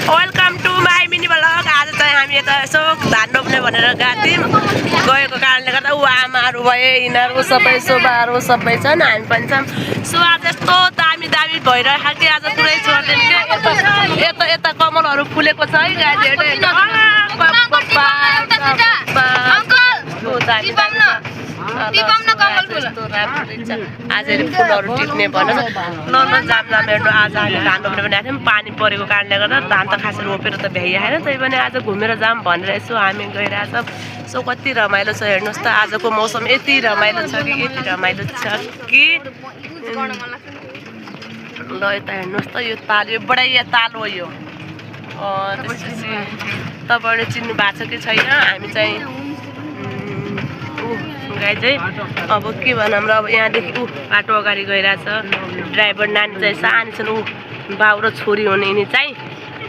Welcome to my mini blog. आज चाहिँ हामी यता यसो धान रोप्ने भनेर गएको थियौँ। गएको कारणले गर्दा ऊ आमाहरू भए यिनीहरू सबै शोभाहरू सबै छन्, हामी पनि छौँ। सो आज यस्तो दामी दामी भइरहेको कि आज पुरै छोड्दैन क्या। यता यता कमलहरू फुलेको छ है गाडीहरू। आज फुलहरू टिप्ने भनेर न जाम हेर्नु। आज हामी धान रोप्ने भनेको थियौँ, पानी परेको कारणले गर्दा धान त खासै रोपेर त भ्याइआएन। त्यही पनि आज घुमेर जाम भनेर यसो हामी गइरहेछ। सो कति रमाइलो छ हेर्नुहोस् त, आजको मौसम यति रमाइलो छ कि यति रमाइलो छ कि ल यता हेर्नुहोस् त, यो ताल यो बढाइया ताल हो यो। त्यसपछि तपाईँहरूले चिन्नु भएको छ कि छैन, हामी चाहिँ गाई चाहिँ अब के भनौँ र। अब यहाँदेखि बाटो अगाडि गइरहेछ। ड्राइभर नानी चाहिँ सानो छन्, बाउ र छोरी हुने यिनी चाहिँ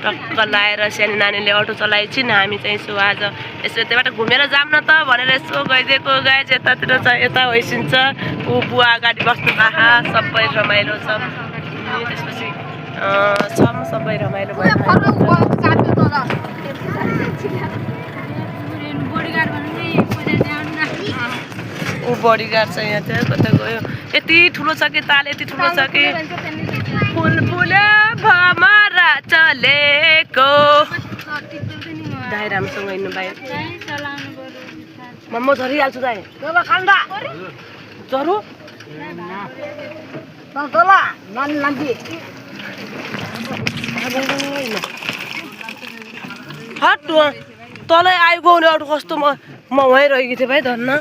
टक्क लाएर सानो नानीले अटो चलाएछिन्। हामी चाहिँ यसो आज यसो यताबाट घुमेर जाऊँ न त भनेर यसो गइदिएको। गाई चाहिँ यतातिर छ, यता होइसिन्छ। बुवा अगाडि बस्नु आहा सबै रमाइलो छ। त्यसपछि सबै रमाइलो भयो। ऊ बडीगार्ड चाहिँ यहाँ थियो, कता गयो। यति ठुलो छ कि ताल, यति ठुलो छ कि फुल फुले भमरा चलेको। दाइ राम्रोसँग हिँड्नु भाइ, म झरिहाल्छु दाइ। झरू हट तलै आइगयो भने अरू कस्तो म वहीँ रहेको थिएँ भाइ धन्न।